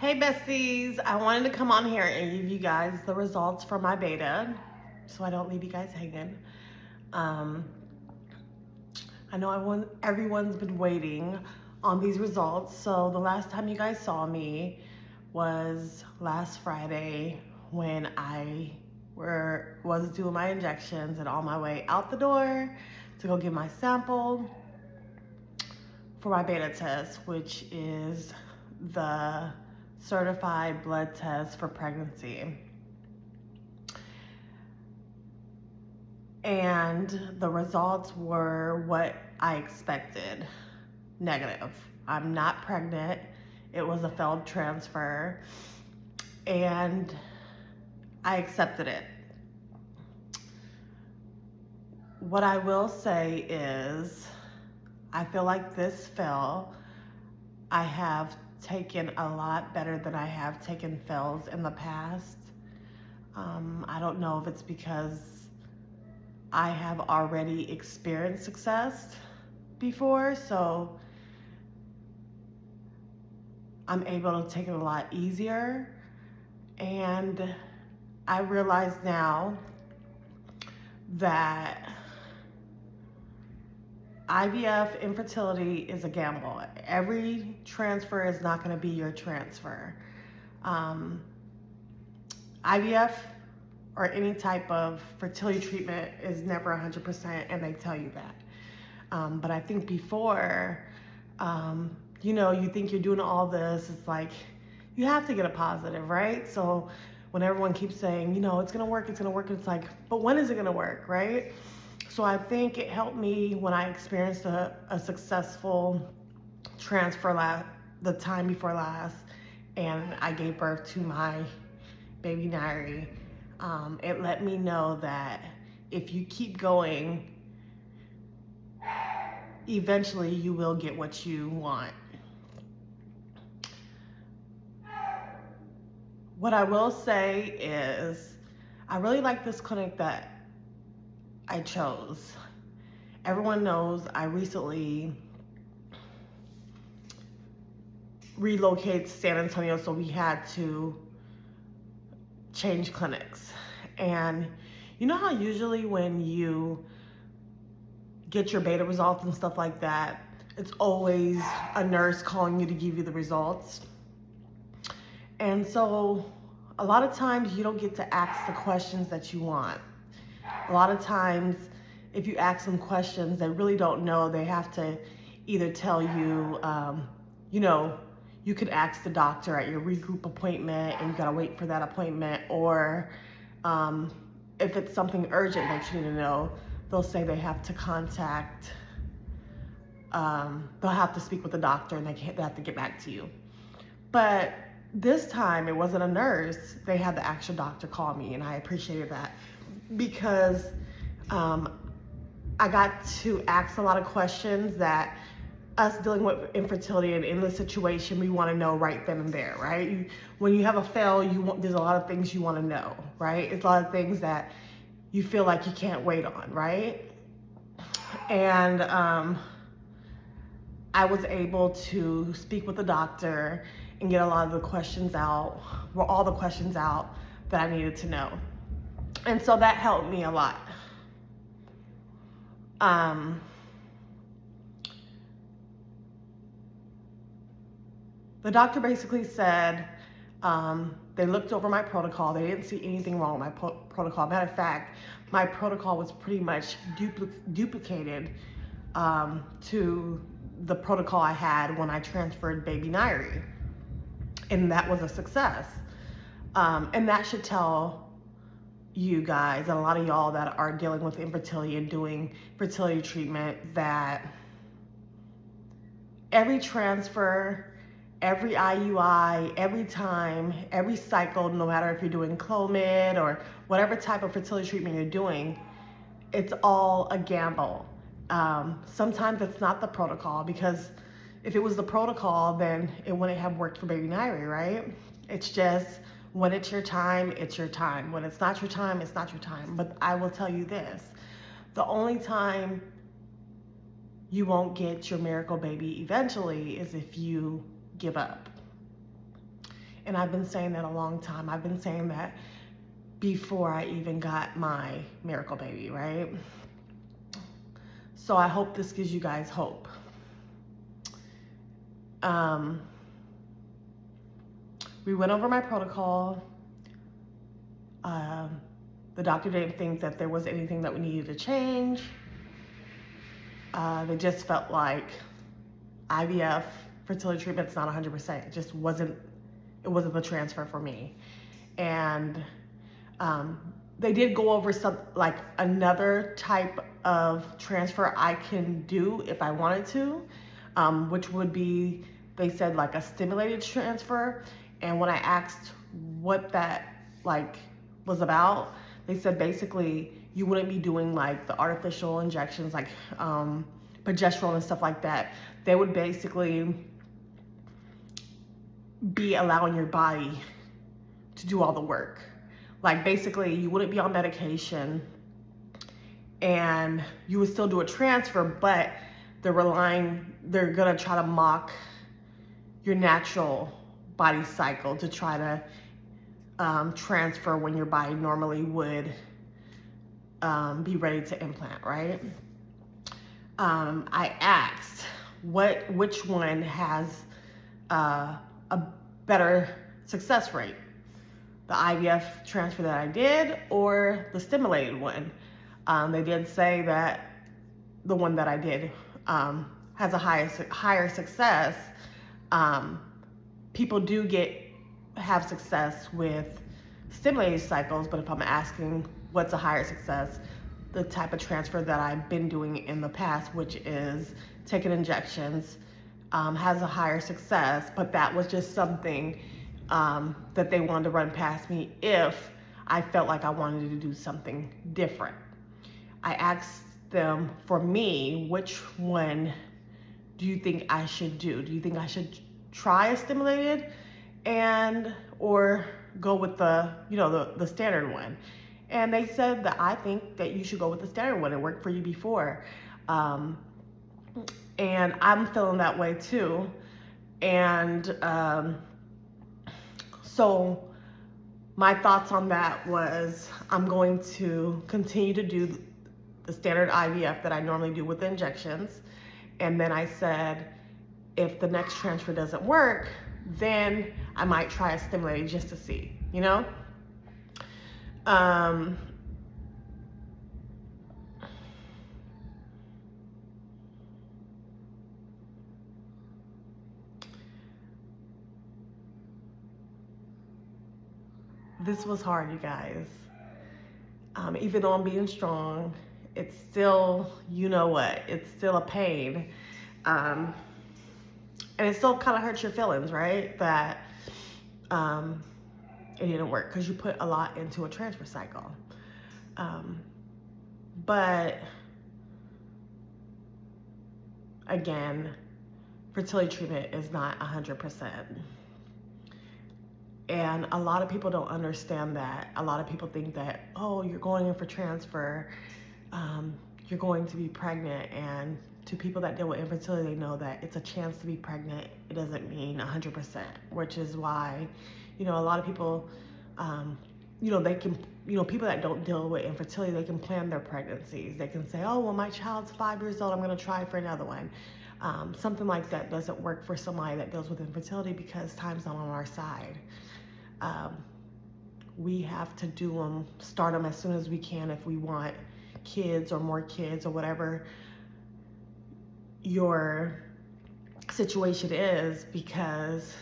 Hey besties, I wanted to come on here and give you guys the results for my beta so I don't leave you guys hanging. Um, I know everyone's been waiting on these results. So the last time you guys saw me was last Friday when I was doing my injections and on my way out the door to go get my sample for my beta test, which is the certified blood test for pregnancy. And the results were what I expected: negative. I'm not pregnant. It was a failed transfer, and I accepted it. What I will say is, I feel like this fail, I have taken a lot better than I have taken fails in the past. I don't know if it's because I have already experienced success before, so I'm able to take it a lot easier. And I realize now that IVF infertility is a gamble. Every transfer is not going to be your transfer. IVF or any type of fertility treatment is never 100%, and they tell you that. But I think before, you think you're doing all this, it's like you have to get a positive, right? So when everyone keeps saying, it's gonna work, it's like, but when is it gonna work, right? So I think it helped me when I experienced a successful transfer the time before last, and I gave birth to my baby Nairi. It let me know that if you keep going, eventually you will get what you want. What I will say is, I really like this clinic that I chose. Everyone knows I recently relocated to San Antonio, so we had to change clinics. And you know how usually when you get your beta results and stuff like that, it's always a nurse calling you to give you the results? And so a lot of times you don't get to ask the questions that you want. A lot of times if you ask them questions they really don't know, they have to either tell you, you could ask the doctor at your regroup appointment and you gotta wait for that appointment, or if it's something urgent that you need to know, they'll say they have to contact, they'll have to speak with the doctor and they have to get back to you. But this time it wasn't a nurse, they had the actual doctor call me, and I appreciated that because I got to ask a lot of questions that us dealing with infertility and in this situation, we want to know right then and there, right? When you have a fail, there's a lot of things you want to know, right? It's a lot of things that you feel like you can't wait on, right? And I was able to speak with the doctor and get a lot of the questions out, all the questions out that I needed to know. And so that helped me a lot. The doctor basically said, they looked over my protocol. They didn't see anything wrong with my protocol. Matter of fact, my protocol was pretty much duplicated to the protocol I had when I transferred baby Nairi. And that was a success. And that should tell you guys, and a lot of y'all that are dealing with infertility and doing fertility treatment, that every transfer, every IUI, every time, every cycle, no matter if you're doing Clomid or whatever type of fertility treatment you're doing, it's all a gamble. Sometimes it's not the protocol, because if it was the protocol, then it wouldn't have worked for baby Nairi, right? It's just, when it's your time, it's your time. When it's not your time, it's not your time. But I will tell you this, the only time you won't get your miracle baby eventually is if you give up. And I've been saying that a long time. I've been saying that before I even got my miracle baby, right? So I hope this gives you guys hope. We went over my protocol. The doctor didn't think that there was anything that we needed to change. They just felt like IVF fertility treatment's not 100%. It just wasn't the transfer for me. And they did go over some, like another type of transfer I can do if I wanted to, which would be, they said like a stimulated transfer. And when I asked what that like was about, they said basically you wouldn't be doing like the artificial injections like progesterone and stuff like that. They would basically be allowing your body to do all the work. Like basically you wouldn't be on medication and you would still do a transfer, but they're gonna try to mock your natural body cycle to try to transfer when your body normally would be ready to implant, right? I asked which one has a better success rate, the IVF transfer that I did or the stimulated one. They did say that the one that I did has a higher success. People do have success with stimulated cycles, but if I'm asking what's a higher success, the type of transfer that I've been doing in the past, which is taking injections, has a higher success, but that was just something that they wanted to run past me if I felt like I wanted to do something different. I asked them, for me, which one do you think I should do? Do you think I should try a stimulated or go with the standard one? And they said that I think that you should go with the standard one. It worked for you before. And I'm feeling that way too. And so my thoughts on that was I'm going to continue to do the standard IVF that I normally do with the injections. And then I said, if the next transfer doesn't work, then I might try a stimulated just to see, you know? This was hard, you guys. Even though I'm being strong, it's still, you know what, it's still a pain. And it still kind of hurts your feelings, right? That it didn't work because you put a lot into a transfer cycle. But again, fertility treatment is not 100%. And a lot of people don't understand that. A lot of people think that, oh, you're going in for transfer, you're going to be pregnant. And to people that deal with infertility, they know that it's a chance to be pregnant. It doesn't mean 100%, which is why, a lot of people, they can, people that don't deal with infertility, they can plan their pregnancies. They can say, oh, well, my child's 5 years old, I'm gonna try for another one. Something like that doesn't work for somebody that deals with infertility because time's not on our side. We have to start them as soon as we can if we want kids or more kids or whatever your situation is, because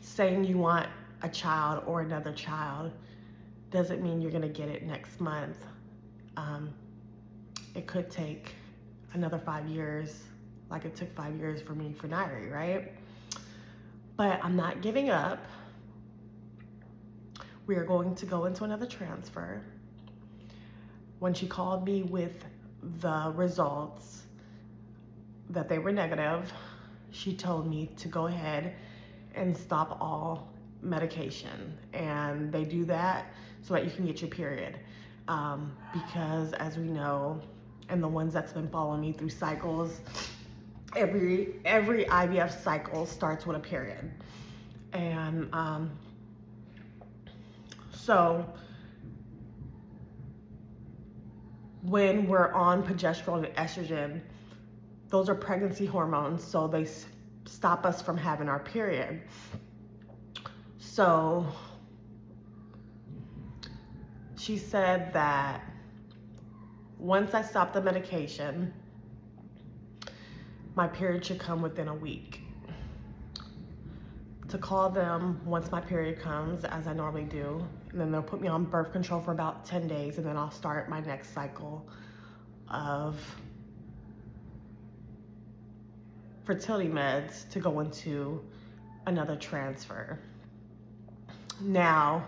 saying you want a child or another child doesn't mean you're gonna get it next month. It could take another 5 years, like it took 5 years for me for Nairi, right? But I'm not giving up. We are going to go into another transfer. When she called me with the results that they were negative, she told me to go ahead and stop all medication. And they do that so that you can get your period. Because as we know, and the ones that's been following me through cycles, every IVF cycle starts with a period. And So when we're on progesterone and estrogen, those are pregnancy hormones, so they stop us from having our period. So she said that once I stop the medication, my period should come within a week. To call them once my period comes, as I normally do, and then they'll put me on birth control for about 10 days, and then I'll start my next cycle of fertility meds to go into another transfer. Now,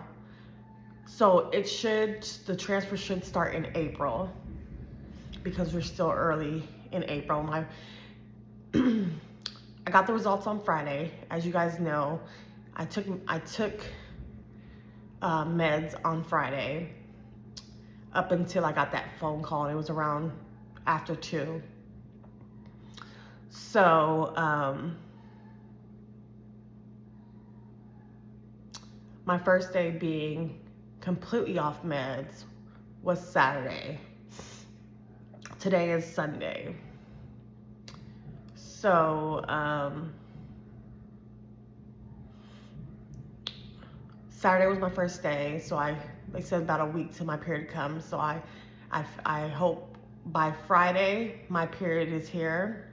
so the transfer should start in April, because we're still early in April. I got the results on Friday. As you guys know, I took meds on Friday up until I got that phone call, and it was around after 2. So my first day being completely off meds was Saturday. Today is Sunday. So Saturday was my first day, so they said about a week till my period comes. So I hope by Friday my period is here,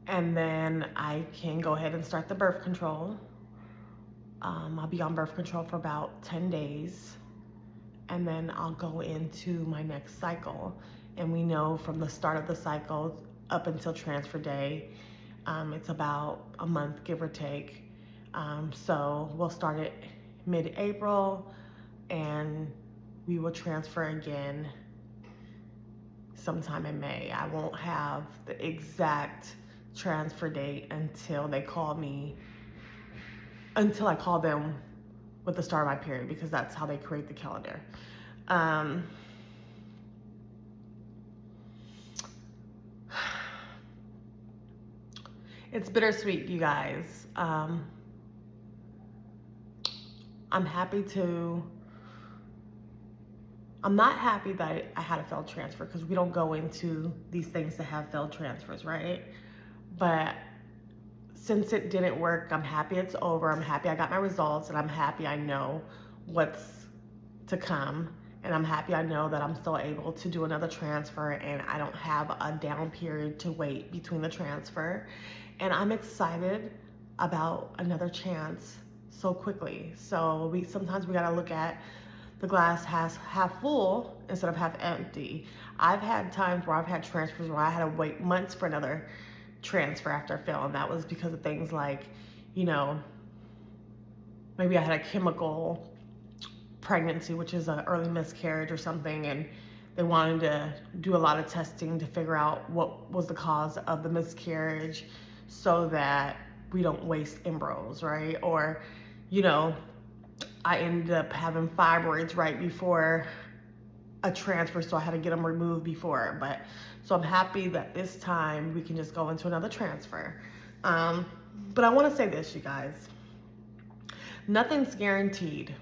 and then I can go ahead and start the birth control. I'll be on birth control for about 10 days, and then I'll go into my next cycle. And we know from the start of the cycle up until transfer day, it's about a month, give or take. So we'll start it mid-April, and we will transfer again sometime in May. I won't have the exact transfer date until they call me, until I call them with the start of my period, because that's how they create the calendar. It's bittersweet, you guys. I'm not happy that I had a failed transfer, because we don't go into these things to have failed transfers, right? But since it didn't work, I'm happy it's over. I'm happy I got my results, and I'm happy I know what's to come. And I'm happy I know that I'm still able to do another transfer, and I don't have a down period to wait between the transfer. And I'm excited about another chance so quickly. So sometimes we gotta look at the glass half full instead of half empty. I've had times where I've had transfers where I had to wait months for another transfer after I failed, and that was because of things like, maybe I had a chemical pregnancy, which is an early miscarriage or something, and they wanted to do a lot of testing to figure out what was the cause of the miscarriage so that we don't waste embryos, right? Or, I ended up having fibroids right before a transfer, so I had to get them removed before. So I'm happy that this time we can just go into another transfer. But I want to say this, you guys. Nothing's guaranteed.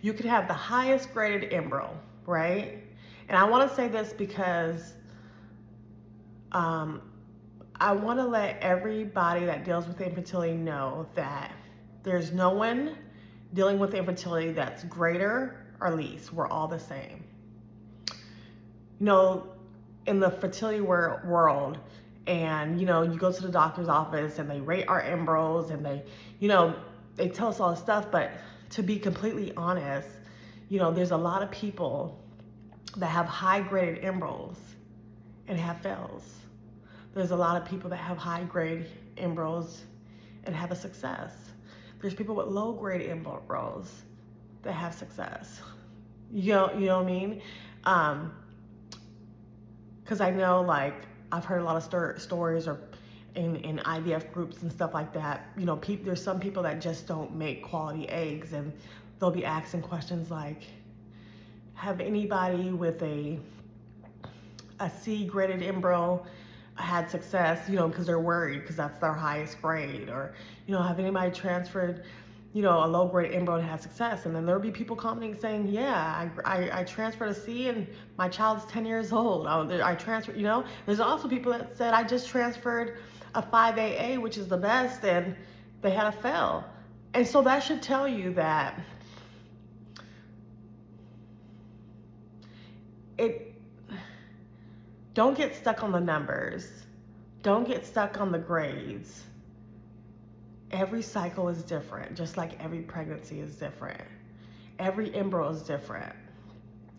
You could have the highest graded embryo, right? And I want to say this because I want to let everybody that deals with infertility know that there's no one dealing with infertility that's greater or least. We're all the same. In the fertility world, and you go to the doctor's office and they rate our embryos, and they tell us all this stuff, but to be completely honest, there's a lot of people that have high graded embryos and have fails. There's a lot of people that have high grade embryos and have a success. There's people with low grade embryos that have success. You know what I mean? Because I know, I've heard a lot of stories or in IVF groups and stuff like that. There's some people that just don't make quality eggs, and they'll be asking questions like, have anybody with a C graded embryo had success, because they're worried because that's their highest grade? Or, have anybody transferred a low grade embryo had success. And then there'll be people commenting saying, yeah, I transferred a C and my child's 10 years old. I transferred, There's also people that said, I just transferred a 5AA, which is the best, and they had a fail. And so that should tell you that don't get stuck on the numbers. Don't get stuck on the grades. Every cycle is different, just like every pregnancy is different. Every embryo is different.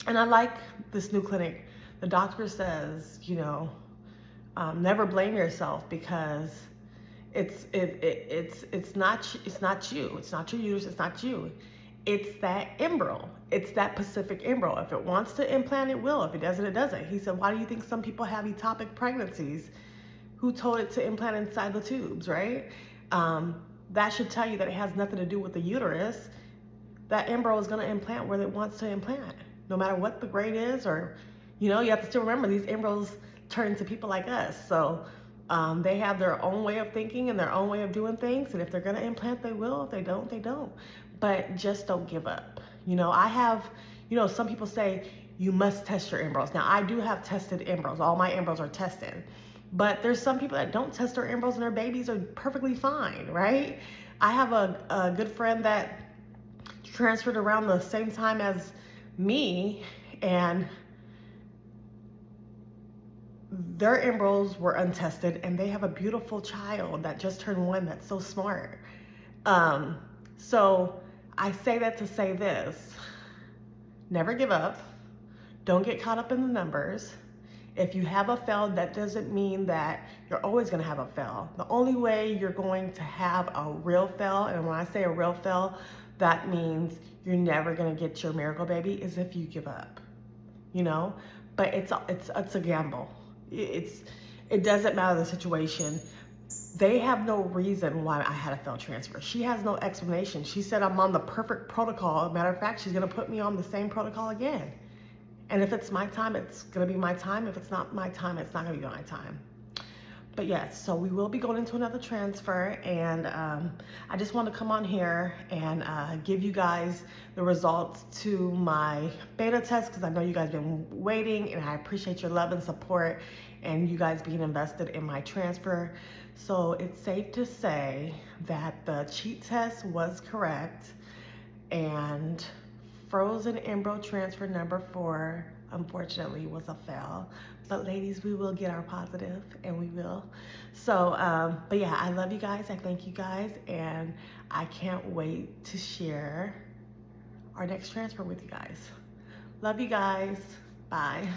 And I like this new clinic. The doctor says, never blame yourself, because it's not you. It's not your uterus. It's not you. It's that embryo. It's that Pacific embryo. If it wants to implant, it will. If it doesn't, it doesn't. He said, why do you think some people have ectopic pregnancies? Who told it to implant inside the tubes, right? That should tell you that it has nothing to do with the uterus. That embryo is going to implant where it wants to implant, no matter what the grade is. Or, you have to still remember, these embryos turn into people like us. So they have their own way of thinking and their own way of doing things. And if they're going to implant, they will. If they don't, they don't. But just don't give up. I have, some people say you must test your embryos. Now, I do have tested embryos. All my embryos are tested. But there's some people that don't test their embryos and their babies are perfectly fine, right? I have a good friend that transferred around the same time as me, and their embryos were untested, and they have a beautiful child that just turned 1 that's so smart. So I say that to say this: never give up. Don't get caught up in the numbers. If you have a fail, that doesn't mean that you're always going to have a fail. The only way you're going to have a real fail, and when I say a real fail, that means you're never going to get your miracle baby, is if you give up. But it's a gamble. It doesn't matter the situation. They have no reason why I had a failed transfer. She has no explanation. She said I'm on the perfect protocol. Matter of fact, she's going to put me on the same protocol again. And if it's my time, it's going to be my time. If it's not my time, it's not going to be my time. But yes, so we will be going into another transfer. And I just want to come on here and give you guys the results to my beta test, because I know you guys have been waiting, and I appreciate your love and support and you guys being invested in my transfer. So it's safe to say that the cheat test was correct, and frozen embryo transfer number 4, unfortunately, was a fail. But ladies, we will get our positive, and we will. So, but yeah, I love you guys. I thank you guys, and I can't wait to share our next transfer with you guys. Love you guys. Bye.